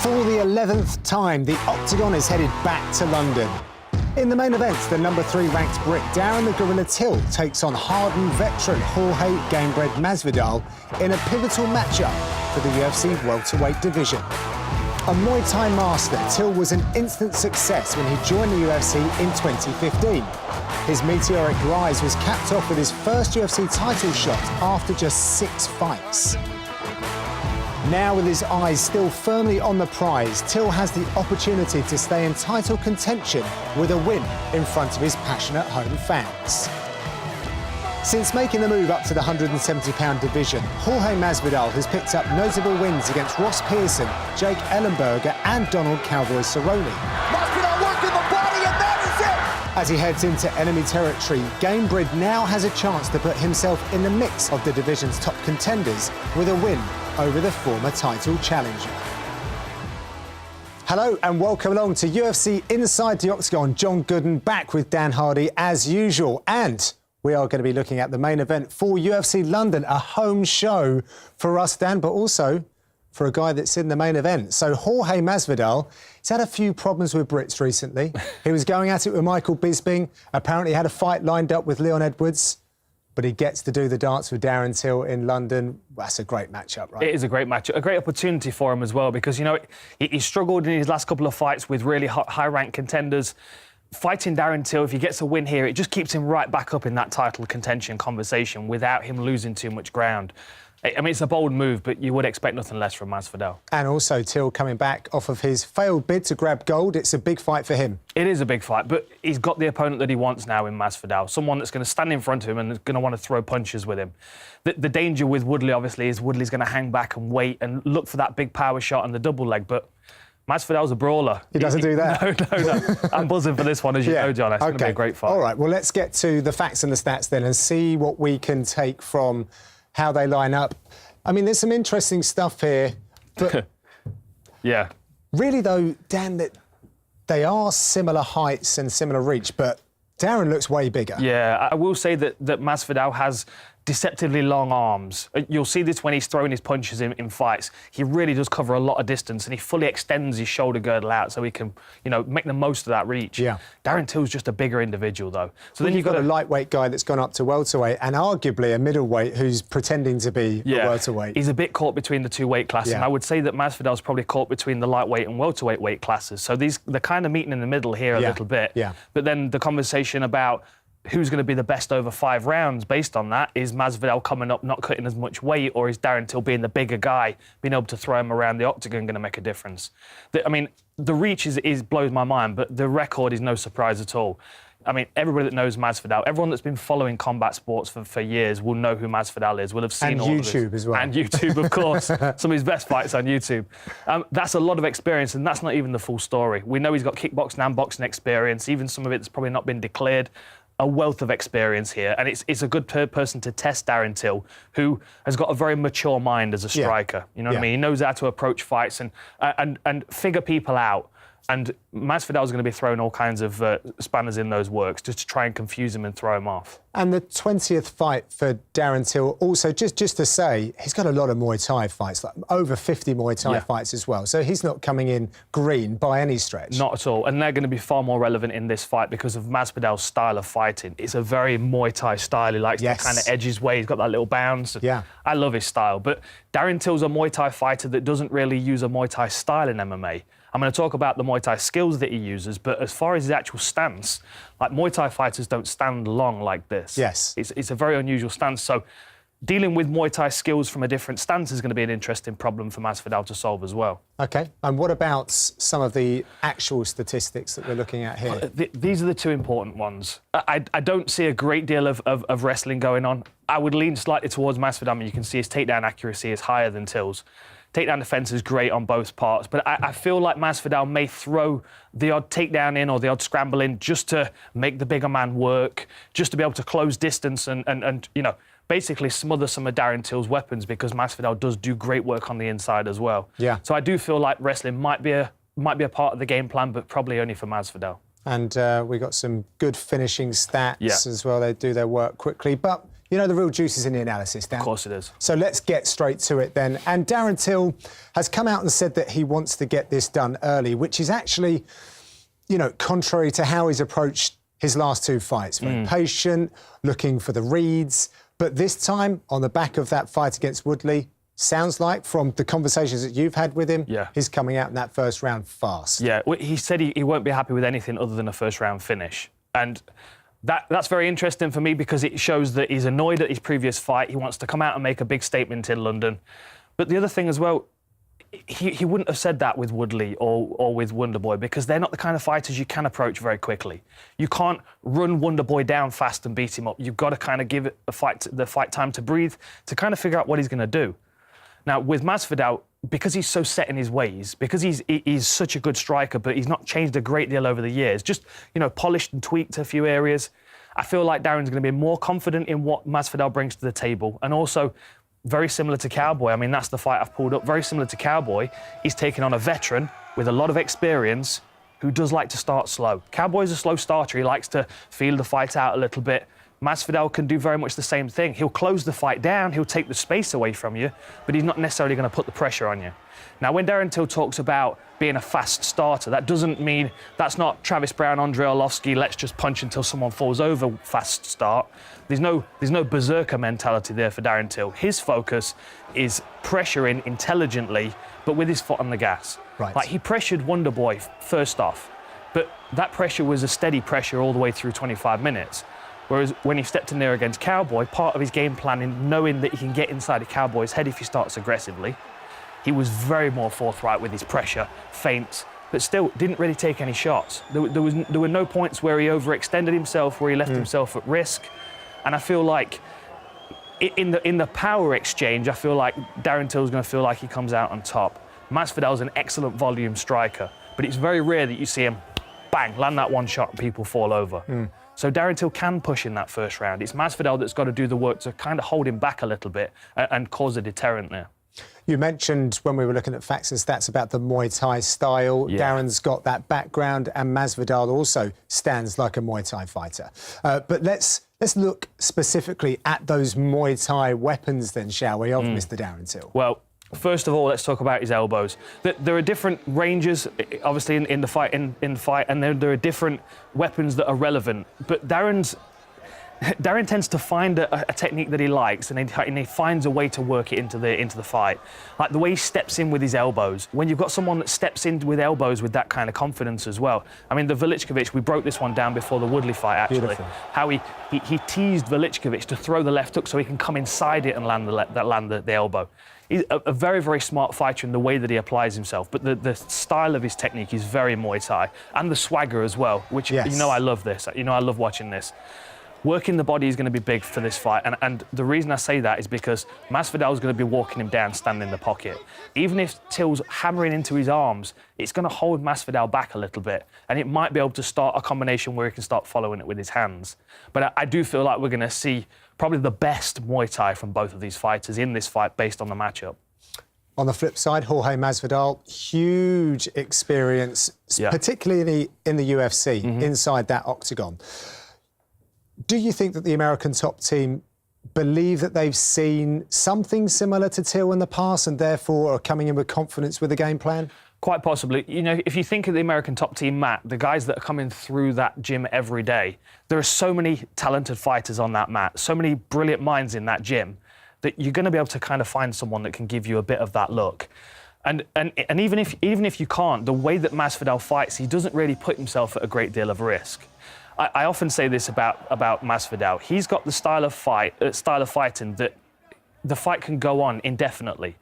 For the 11th time, the Octagon is headed back to London. In the main event, the number 3 ranked Brit Darren the Gorilla Till takes on hardened veteran Jorge Gamebred Masvidal in a pivotal matchup for the UFC welterweight division. A Muay Thai master, Till was an instant success when he joined the UFC in 2015. His meteoric rise was capped off with his first UFC title shot after just 6 fights. Now, with his eyes still firmly on the prize, Till has the opportunity to stay in title contention with a win in front of his passionate home fans. Since making the move up to the 170-pound division, Jorge Masvidal has picked up notable wins against Ross Pearson, Jake Ellenberger and Donald Cowboy Cerrone. Masvidal working the body, and that is it! As he heads into enemy territory, Gamebred now has a chance to put himself in the mix of the division's top contenders with a win over the former title challenger. Hello and welcome along to UFC Inside the Octagon. John Gooden back with Dan Hardy as usual. And we are going to be looking at the main event for UFC London, a home show for us, Dan, but also for a guy that's in the main event. So Jorge Masvidal, he's had a few problems with Brits recently. He was going at it with Michael Bisping, apparently had a fight lined up with Leon Edwards, but he gets to do the dance with Darren Till in London. That's a great matchup, right? It is a great matchup, a great opportunity for him as well, because, you know, he struggled in his last couple of fights with really high-ranked contenders. Fighting Darren Till, if he gets a win here, it just keeps him right back up in that title contention conversation without him losing too much ground. I mean, it's a bold move, but you would expect nothing less from Masvidal. And also Till coming back off of his failed bid to grab gold. It's a big fight for him. It is a big fight, but he's got the opponent that he wants now in Masvidal, someone that's going to stand in front of him and is going to want to throw punches with him. The danger with Woodley, obviously, is Woodley's going to hang back and wait and look for that big power shot and the double leg, but Masvidal's a brawler. He doesn't do that? No. I'm buzzing for this one, as you know, John. It's going to be a great fight. All right, well, let's get to the facts and the stats then and see what we can take from how they line up. I mean, there's some interesting stuff here, but yeah. Really, though, Dan, that they are similar heights and similar reach, but Darren looks way bigger. Yeah, I will say that Masvidal has deceptively long arms. You'll see this when he's throwing his punches in fights. He really does cover a lot of distance and he fully extends his shoulder girdle out so he can, you know, make the most of that reach. Yeah. Darren Till's just a bigger individual, though. So then you've got a lightweight guy that's gone up to welterweight and arguably a middleweight who's pretending to be a welterweight. He's a bit caught between the two weight classes. Yeah. And I would say that Masvidal's probably caught between the lightweight and welterweight weight classes. So they're kind of meeting in the middle here a little bit. Yeah. But then the conversation about who's going to be the best over 5 rounds based on that, is Masvidal coming up not cutting as much weight, or is Darren Till being the bigger guy, being able to throw him around the octagon going to make a difference? I mean, the reach blows my mind, but the record is no surprise at all. I mean, everybody that knows Masvidal, everyone that's been following combat sports for years will know who Masvidal is, will have seen all of this. And YouTube as well. And YouTube, of course. Some of his best fights on YouTube. That's a lot of experience, and that's not even the full story. We know he's got kickboxing and boxing experience, even some of it that's probably not been declared. A wealth of experience here, and it's a good person to test Darren Till, who has got a very mature mind as a striker. You know what I mean? He knows how to approach fights and figure people out. And Masvidal's going to be throwing all kinds of spanners in those works just to try and confuse him and throw him off. And the 20th fight for Darren Till, also, just to say, he's got a lot of Muay Thai fights, like over 50 Muay Thai fights as well. So he's not coming in green by any stretch. Not at all. And they're going to be far more relevant in this fight because of Masvidal's style of fighting. It's a very Muay Thai style. He likes to kind of edge his way. He's got that little bounce. Yeah. I love his style. But Darren Till's a Muay Thai fighter that doesn't really use a Muay Thai style in MMA. I'm going to talk about the Muay Thai skills that he uses, but as far as his actual stance, like Muay Thai fighters don't stand long like this. Yes. It's a very unusual stance. So dealing with Muay Thai skills from a different stance is going to be an interesting problem for Masvidal to solve as well. OK. And what about some of the actual statistics that we're looking at here? These are the two important ones. I don't see a great deal of wrestling going on. I would lean slightly towards Masvidal. I mean, you can see his takedown accuracy is higher than Till's. Takedown defence is great on both parts, but I feel like Masvidal may throw the odd takedown in or the odd scramble in just to make the bigger man work, just to be able to close distance and you know, basically smother some of Darren Till's weapons, because Masvidal does do great work on the inside as well. Yeah. So I do feel like wrestling might be a part of the game plan, but probably only for Masvidal. And we got some good finishing stats as well. They do their work quickly, but You know, the real juice is in the analysis, Dan. Of course it is. So let's get straight to it then. And Darren Till has come out and said that he wants to get this done early, which is actually, you know, contrary to how he's approached his last two fights. Very patient, looking for the reads. But this time, on the back of that fight against Woodley, sounds like, from the conversations that you've had with him, he's coming out in that first round fast. Yeah, he said he won't be happy with anything other than a first-round finish. And that's very interesting for me because it shows that he's annoyed at his previous fight. He wants to come out and make a big statement in London. But the other thing as well, he wouldn't have said that with Woodley or with Wonderboy because they're not the kind of fighters you can approach very quickly. You can't run Wonderboy down fast and beat him up. You've got to kind of give it the fight time to breathe, to kind of figure out what he's going to do. Now, with Masvidal, because he's so set in his ways, because he's such a good striker, but he's not changed a great deal over the years, just, you know, polished and tweaked a few areas, I feel like Darren's going to be more confident in what Masvidal brings to the table. And also, very similar to Cowboy. I mean, that's the fight I've pulled up. Very similar to Cowboy. He's taken on a veteran with a lot of experience who does like to start slow. Cowboy's a slow starter. He likes to feel the fight out a little bit. Masvidal can do very much the same thing. He'll close the fight down, he'll take the space away from you, but he's not necessarily going to put the pressure on you. Now, when Darren Till talks about being a fast starter, that doesn't mean that's not Travis Brown, Andrei Arlovski, let's just punch until someone falls over fast start. There's no berserker mentality there for Darren Till. His focus is pressuring intelligently, but with his foot on the gas. Right. Like, he pressured Wonderboy first off, but that pressure was a steady pressure all the way through 25 minutes. Whereas when he stepped in there against Cowboy, part of his game plan in knowing that he can get inside of Cowboy's head if he starts aggressively, he was very more forthright with his pressure, feints, but still didn't really take any shots. There were no points where he overextended himself, where he left himself at risk. And I feel like in the power exchange, I feel like Darren Till's going to feel like he comes out on top. Masvidal's an excellent volume striker, but it's very rare that you see him, bang, land that one shot and people fall over. So Darren Till can push in that first round. It's Masvidal that's got to do the work to kind of hold him back a little bit and cause a deterrent there. You mentioned when we were looking at facts and stats about the Muay Thai style. Yeah. Darren's got that background, and Masvidal also stands like a Muay Thai fighter. But let's look specifically at those Muay Thai weapons then, shall we, of Mr. Darren Till? Well, first of all, let's talk about his elbows. There are different ranges, obviously, in the fight, and there are different weapons that are relevant. But Darren tends to find a technique that he likes, and he finds a way to work it into the fight. Like the way he steps in with his elbows. When you've got someone that steps in with elbows with that kind of confidence as well. I mean, the Velichkovic, we broke this one down before the Woodley fight, actually. Beautiful. How he teased Velichkovic to throw the left hook so he can come inside it and land the elbow. He's a very, very smart fighter in the way that he applies himself, but the style of his technique is very Muay Thai, and the swagger as well, which, yes, you know, I love this. You know, I love watching this. Working the body is going to be big for this fight, and the reason I say that is because Masvidal is going to be walking him down, standing in the pocket. Even if Till's hammering into his arms, it's going to hold Masvidal back a little bit, and it might be able to start a combination where he can start following it with his hands. But I do feel like we're going to see probably the best Muay Thai from both of these fighters in this fight based on the matchup. On the flip side, Jorge Masvidal, huge experience, particularly in the UFC, inside that octagon. Do you think that the American top team believe that they've seen something similar to Till in the past and therefore are coming in with confidence with the game plan? Quite possibly. You know, if you think of the American top team, Matt, the guys that are coming through that gym every day, there are so many talented fighters on that mat, so many brilliant minds in that gym, that you're going to be able to kind of find someone that can give you a bit of that look. And even if you can't, the way that Masvidal fights, he doesn't really put himself at a great deal of risk. I often say this about Masvidal. He's got the style of fighting that the fight can go on indefinitely.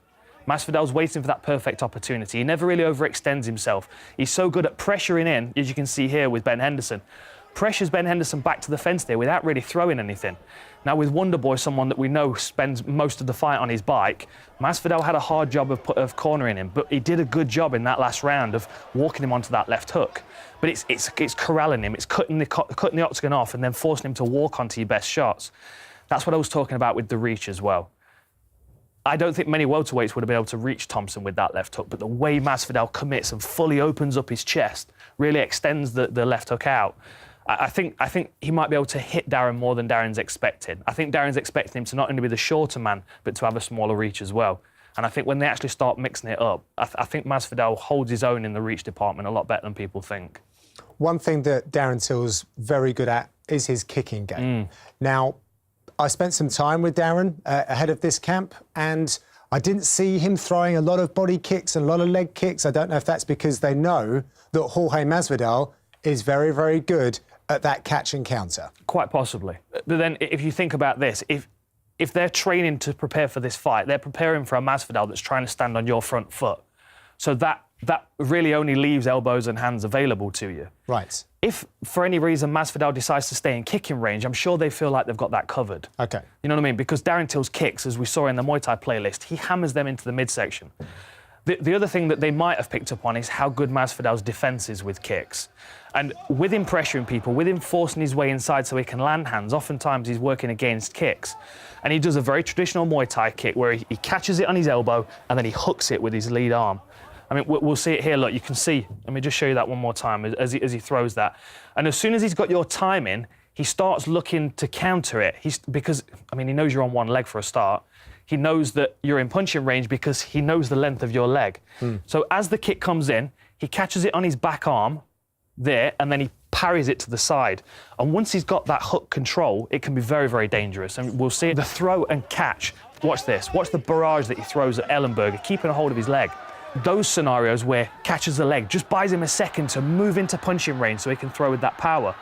Masvidal's waiting for that perfect opportunity. He never really overextends himself. He's so good at pressuring in, as you can see here with Ben Henderson. Pressures Ben Henderson back to the fence there without really throwing anything. Now, with Wonderboy, someone that we know spends most of the fight on his bike, Masvidal had a hard job of cornering him, but he did a good job in that last round of walking him onto that left hook. But it's corralling him, it's cutting the octagon off and then forcing him to walk onto your best shots. That's what I was talking about with the reach as well. I don't think many welterweights would have been able to reach Thompson with that left hook, but the way Masvidal commits and fully opens up his chest, really extends the left hook out, I think he might be able to hit Darren more than Darren's expected. I think Darren's expecting him to not only be the shorter man, but to have a smaller reach as well. And I think when they actually start mixing it up, I think Masvidal holds his own in the reach department a lot better than people think. One thing that Darren Till's very good at is his kicking game. Now, I spent some time with Darren ahead of this camp, and I didn't see him throwing a lot of body kicks and a lot of leg kicks. I don't know if that's because they know that Jorge Masvidal is very, very good at that catch and counter. Quite possibly. But then if you think about this, if they're training to prepare for this fight, they're preparing for a Masvidal that's trying to stand on your front foot. So that really only leaves elbows and hands available to you. Right. If, for any reason, Masvidal decides to stay in kicking range, I'm sure they feel like they've got that covered. OK. You know what I mean? Because Darren Till's kicks, as we saw in the Muay Thai playlist, he hammers them into the midsection. The other thing that they might have picked up on is how good Masvidal's defence is with kicks. And with him pressuring people, with him forcing his way inside so he can land hands, oftentimes he's working against kicks. And he does a very traditional Muay Thai kick where he catches it on his elbow and then he hooks it with his lead arm. I mean, we'll see it here. Look, you can see. Let me just show you that one more time as he throws that. And as soon as he's got your time in, he starts looking to counter it. Because, I mean, he knows you're on one leg for a start. He knows that you're in punching range because he knows the length of your leg. So as the kick comes in, he catches it on his back arm there, and then he parries it to the side. And once he's got that hook control, it can be very, very dangerous. And we'll see the throw and catch. Watch this. Watch the barrage that he throws at Ellenberger, keeping a hold of his leg. Those scenarios where catches the leg just buys him a second to move into punching range so he can throw with that power.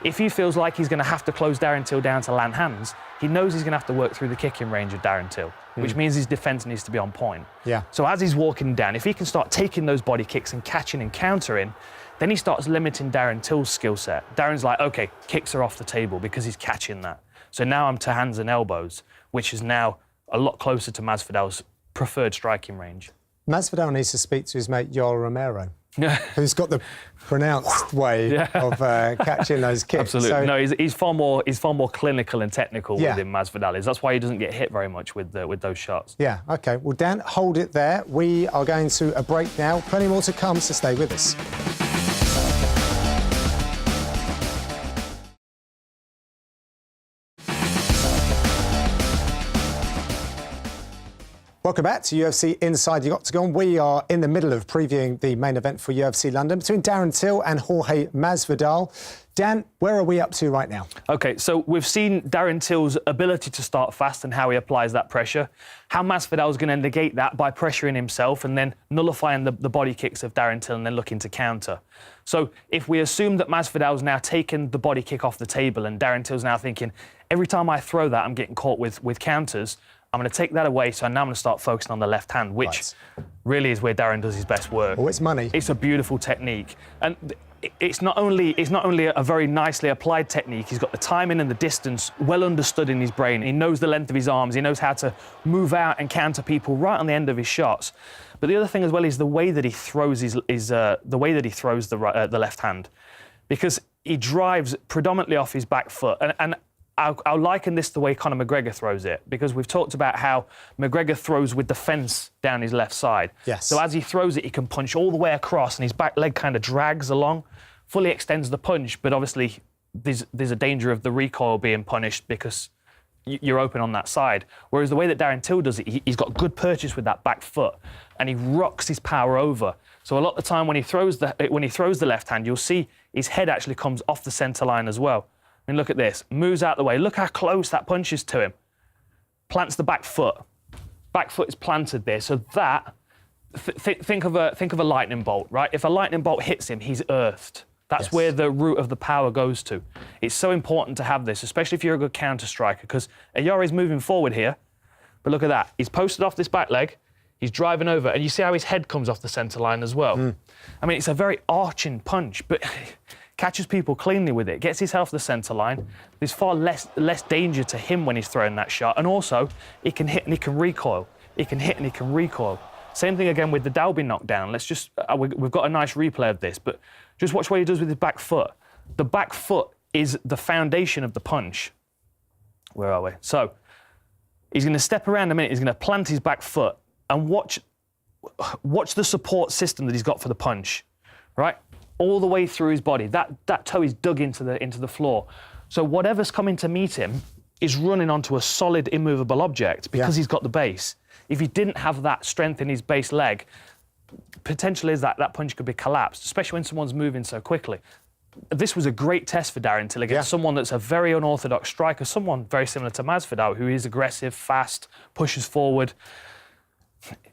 If he feels like he's going to have to close Darren Till down to land hands, he knows he's going to have to work through the kicking range of Darren Till, which means his defence needs to be on point. Yeah. So as he's walking down, if he can start taking those body kicks and catching and countering, then he starts limiting Darren Till's skill set. Darren's like, OK, kicks are off the table because he's catching that. So now I'm to hands and elbows, which is now a lot closer to Masvidal's preferred striking range. Masvidal needs to speak to his mate Yoel Romero, who's got the pronounced way of catching those kicks. Absolutely. So, no, he's far more clinical and technical with him, Masvidal is. That's why he doesn't get hit very much with those shots. Yeah, OK. Well, Dan, hold it there. We are going to a break now. Plenty more to come, so stay with us. Welcome back to UFC Inside the Octagon. We are in the middle of previewing the main event for UFC London between Darren Till and Jorge Masvidal. Dan, where are we up to right now? OK, so we've seen Darren Till's ability to start fast and how he applies that pressure. How Masvidal's going to negate that by pressuring himself and then nullifying the body kicks of Darren Till and then looking to counter. So if we assume that Masvidal's now taken the body kick off the table and Darren Till's now thinking, every time I throw that, I'm getting caught with counters, I'm going to take that away, so now I'm going to start focusing on the left hand, which really is where Darren does his best work. Oh, it's money. It's a beautiful technique. And it's not only a very nicely applied technique, he's got the timing and the distance well understood in his brain. He knows the length of his arms, he knows how to move out and counter people right on the end of his shots. But the other thing as well is the way that he throws the left hand. Because he drives predominantly off his back foot. And I'll liken this to the way Conor McGregor throws it, because we've talked about how McGregor throws with the fence down his left side. Yes. So as he throws it, he can punch all the way across and his back leg kind of drags along, fully extends the punch, but obviously there's a danger of the recoil being punished because you're open on that side. Whereas the way that Darren Till does it, he's got good purchase with that back foot and he rocks his power over. So a lot of the time when he throws the left hand, you'll see his head actually comes off the centre line as well. I mean, look at this. Moves out the way. Look how close that punch is to him. Plants the back foot. Back foot is planted there. So that, think of a lightning bolt, right? If a lightning bolt hits him, he's earthed. That's where the root of the power goes to. It's so important to have this, especially if you're a good counter striker, because Ayari's moving forward here. But look at that. He's posted off this back leg. He's driving over, and you see how his head comes off the centre line as well. I mean, it's a very arching punch, but catches people cleanly with it, gets his head off the centre line. There's far less danger to him when he's throwing that shot. And also, he can hit and he can recoil. He can hit and he can recoil. Same thing again with the Dalby knockdown. Let's just, we've got a nice replay of this, but just watch what he does with his back foot. The back foot is the foundation of the punch. Where are we? So, he's going to step around in a minute, he's going to plant his back foot and watch the support system that he's got for the punch, right? all the way through his body. That toe is dug into the floor. So whatever's coming to meet him is running onto a solid, immovable object because he's got the base. If he didn't have that strength in his base leg, potential is that punch could be collapsed, especially when someone's moving so quickly. This was a great test for Darren Till against someone that's a very unorthodox striker, someone very similar to Masvidal, who is aggressive, fast, pushes forward.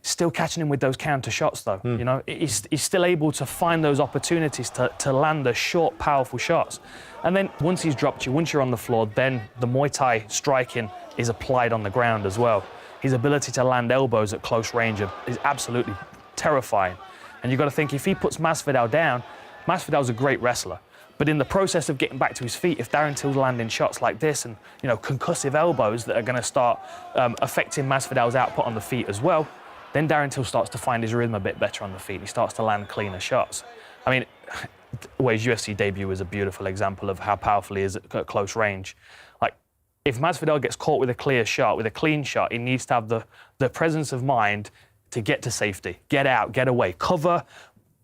Still catching him with those counter shots, though. You know, he's still able to find those opportunities to land the short, powerful shots. And then once he's dropped you, once you're on the floor, then the Muay Thai striking is applied on the ground as well. His ability to land elbows at close range is absolutely terrifying. And you've got to think, if he puts Masvidal down, Masvidal's a great wrestler. But in the process of getting back to his feet, if Darren Till's landing shots like this and, you know, concussive elbows that are going to start affecting Masvidal's output on the feet as well, then Darren Till starts to find his rhythm a bit better on the feet. He starts to land cleaner shots. I mean, well, his UFC debut was a beautiful example of how powerful he is at close range. Like, if Masvidal gets caught with a clear shot, with a clean shot, he needs to have the presence of mind to get to safety, get out, get away, cover,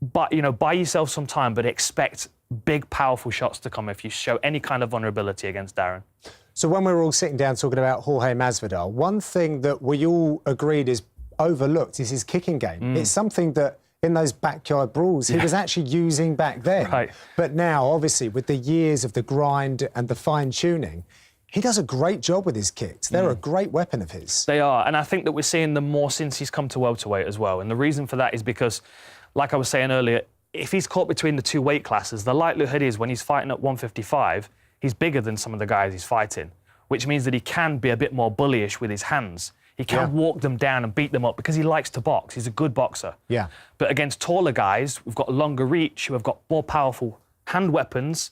but, you know, buy yourself some time, but expect big, powerful shots to come if you show any kind of vulnerability against Darren. So when we were all sitting down talking about Jorge Masvidal, one thing that we all agreed is overlooked is his kicking game. It's something that in those backyard brawls he was actually using back then. Right. But now, obviously, with the years of the grind and the fine-tuning, he does a great job with his kicks. They're a great weapon of his. They are, and I think that we're seeing them more since he's come to welterweight as well. And the reason for that is because, like I was saying earlier, if he's caught between the two weight classes, the likelihood is when he's fighting at 155, he's bigger than some of the guys he's fighting, which means that he can be a bit more bullyish with his hands. He can walk them down and beat them up because he likes to box. He's a good boxer. Yeah. But against taller guys, we've got longer reach, who have got more powerful hand weapons,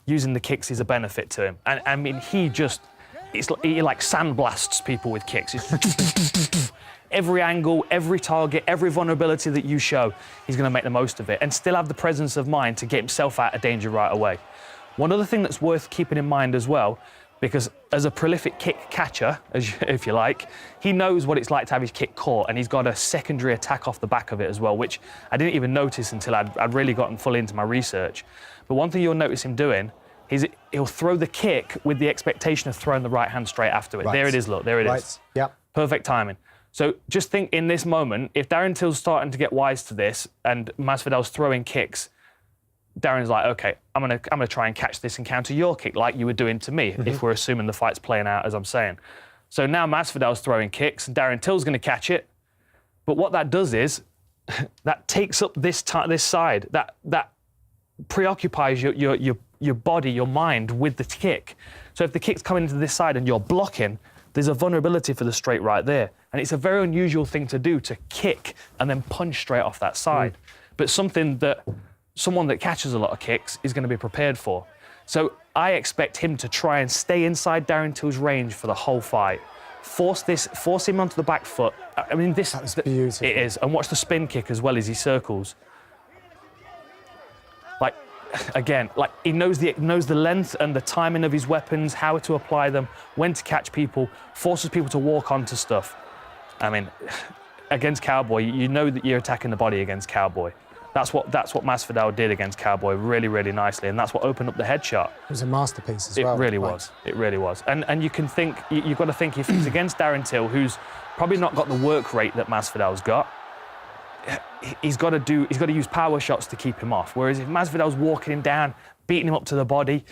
using the kicks is a benefit to him. And I mean, he like sandblasts people with kicks. It's every angle, every target, every vulnerability that you show, he's going to make the most of it and still have the presence of mind to get himself out of danger right away. One other thing that's worth keeping in mind as well, because as a prolific kick catcher, if you like, he knows what it's like to have his kick caught, and he's got a secondary attack off the back of it as well, which I didn't even notice until I'd really gotten fully into my research. But one thing you'll notice him doing is he'll throw the kick with the expectation of throwing the right hand straight after it. Right. There it is, look, there it is. Yep. Perfect timing. So just think in this moment, if Darren Till's starting to get wise to this and Masvidal's throwing kicks, Darren's like, okay, I'm gonna try and catch this and counter your kick like you were doing to me, if we're assuming the fight's playing out as I'm saying. So now Masvidal's throwing kicks and Darren Till's gonna catch it. But what that does is, that takes up this side, that preoccupies your body, your mind with the kick. So if the kick's coming into this side and you're blocking, there's a vulnerability for the straight right there. And it's a very unusual thing to do, to kick and then punch straight off that side. But something that someone that catches a lot of kicks is going to be prepared for. So I expect him to try and stay inside Darren Till's range for the whole fight. Force him onto the back foot. I mean, that was beautiful. It is. And watch the spin kick as well as he circles. Like, again, like he knows the length and the timing of his weapons, how to apply them, when to catch people, forces people to walk onto stuff. I mean, against Cowboy, you know that you're attacking the body against Cowboy. That's what Masvidal did against Cowboy really, really nicely, and that's what opened up the headshot. It was a masterpiece as well. It really was. It really was. And you can think, you've got to think, if he's against Darren Till, who's probably not got the work rate that Masvidal's got, he's got to use power shots to keep him off. Whereas if Masvidal's walking him down, beating him up to the body,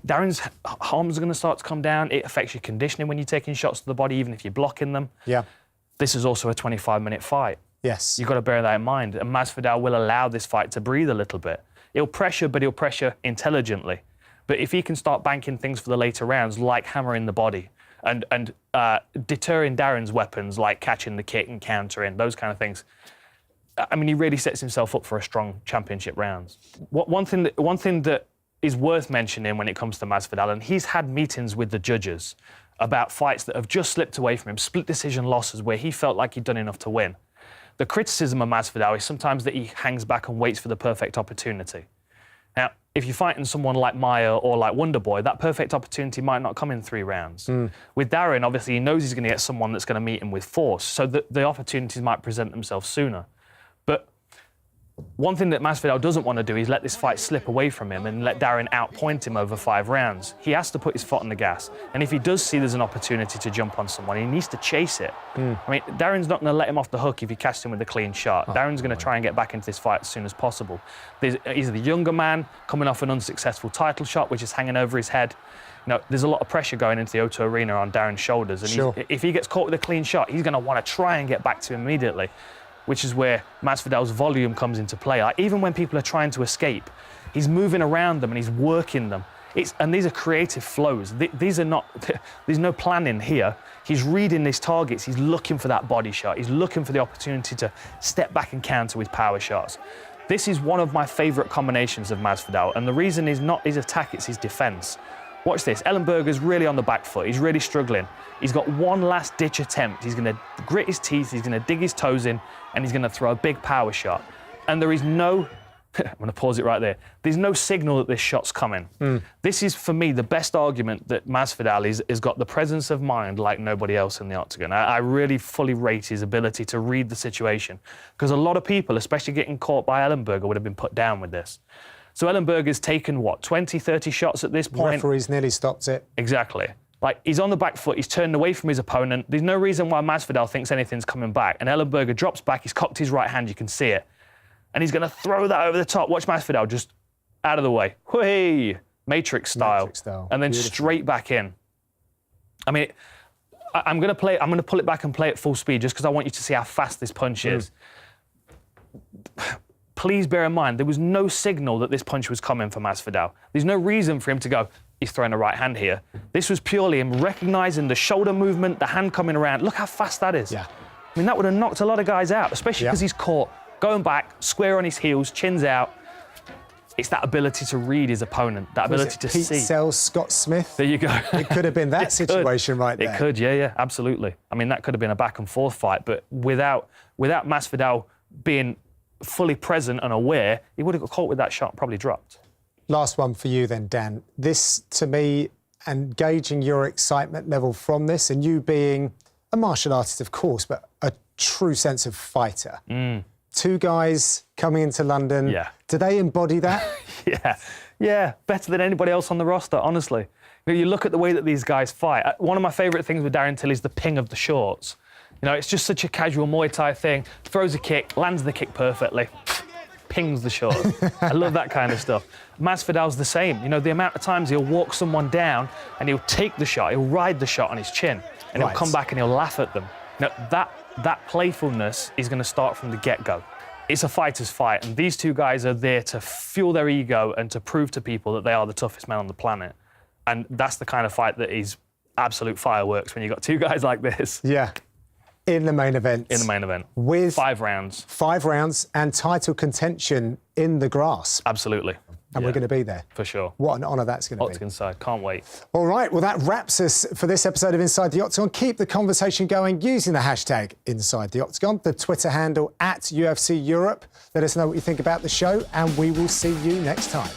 Darren's arms are going to start to come down. It affects your conditioning when you're taking shots to the body, even if you're blocking them. Yeah. This is also a 25-minute fight. Yes. You've got to bear that in mind. And Masvidal will allow this fight to breathe a little bit. He'll pressure, but he'll pressure intelligently. But if he can start banking things for the later rounds, like hammering the body and deterring Darren's weapons, like catching the kick and countering, those kind of things, I mean, he really sets himself up for a strong championship rounds. One thing that is worth mentioning when it comes to Masvidal, and he's had meetings with the judges about fights that have just slipped away from him, split decision losses where he felt like he'd done enough to win. The criticism of Masvidal is sometimes that he hangs back and waits for the perfect opportunity. Now, if you're fighting someone like Maya or like Wonderboy, that perfect opportunity might not come in 3 rounds. With Darren, obviously, he knows he's going to get someone that's going to meet him with force, so the opportunities might present themselves sooner. But One thing that Masvidal doesn't want to do is let this fight slip away from him and let Darren outpoint him over 5 rounds. He has to put his foot on the gas. And if he does see there's an opportunity to jump on someone, he needs to chase it. I mean, Darren's not going to let him off the hook if he catches him with a clean shot. Darren's going to try and get back into this fight as soon as possible. He's the younger man coming off an unsuccessful title shot, which is hanging over his head. You know, there's a lot of pressure going into the O2 Arena on Darren's shoulders. And if he gets caught with a clean shot, he's going to want to try and get back to him immediately, which is where Masvidal's volume comes into play. Like, even when people are trying to escape, he's moving around them and he's working them. And these are creative flows. These are not, there's no planning here. He's reading these targets. He's looking for that body shot. He's looking for the opportunity to step back and counter with power shots. This is one of my favorite combinations of Masvidal. And the reason is not his attack, it's his defense. Watch this. Ellenberger's really on the back foot. He's really struggling. He's got one last ditch attempt. He's going to grit his teeth. He's going to dig his toes in, and he's going to throw a big power shot. And there is no, I'm going to pause it right there. There's no signal that this shot's coming. This is, for me, the best argument that Masvidal has got the presence of mind like nobody else in the octagon. I really fully rate his ability to read the situation, because a lot of people, especially getting caught by Ellenberger, would have been put down with this. So Ellenberger's taken, what, 20, 30 shots at this point? Referee's nearly stopped it. Exactly. Like, he's on the back foot, he's turned away from his opponent. There's no reason why Masvidal thinks anything's coming back. And Ellenberger drops back, he's cocked his right hand, you can see it. And he's going to throw that over the top. Watch Masvidal just out of the way. Whee! Matrix style. And then straight back in. I mean, I'm going to pull it back and play at full speed just because I want you to see how fast this punch is. Please bear in mind, there was no signal that this punch was coming for Masvidal. There's no reason for him to go, he's throwing a right hand here. This was purely him recognising the shoulder movement, the hand coming around. Look how fast that is. Yeah. I mean, that would have knocked a lot of guys out, especially because he's caught going back, square on his heels, chins out. It's that ability to read his opponent, that ability to see. Pete Sells, Scott Smith. There you go. It could have been that situation right there. It could, yeah, absolutely. I mean, that could have been a back and forth fight, but without Masvidal being fully present and aware, he would have got caught with that shot and probably dropped. Last one for you then, Dan. This, to me, and gauging your excitement level from this, and you being a martial artist, of course, but a true sense of fighter. 2 guys coming into London. Yeah. Do they embody that? Yeah, better than anybody else on the roster, honestly. You look at the way that these guys fight. One of my favourite things with Darren Till is the ping of the shorts. You know, it's just such a casual Muay Thai thing. Throws a kick, lands the kick perfectly, pings the shot. I love that kind of stuff. Masvidal's the same. You know, the amount of times he'll walk someone down and he'll take the shot, he'll ride the shot on his chin, and he'll come back and he'll laugh at them. Now, that playfulness is going to start from the get-go. It's a fighter's fight, and these 2 guys are there to fuel their ego and to prove to people that they are the toughest men on the planet. And that's the kind of fight that is absolute fireworks when you've got 2 guys like this. Yeah. In the main event. In the main event. With 5 rounds. 5 rounds and title contention in the grasp. Absolutely. And we're going to be there. For sure. What an honour that's going to be. Octagon side, can't wait. All right, well, that wraps us for this episode of Inside the Octagon. Keep the conversation going using the hashtag Inside the Octagon, the Twitter handle @UFC Europe. Let us know what you think about the show, and we will see you next time.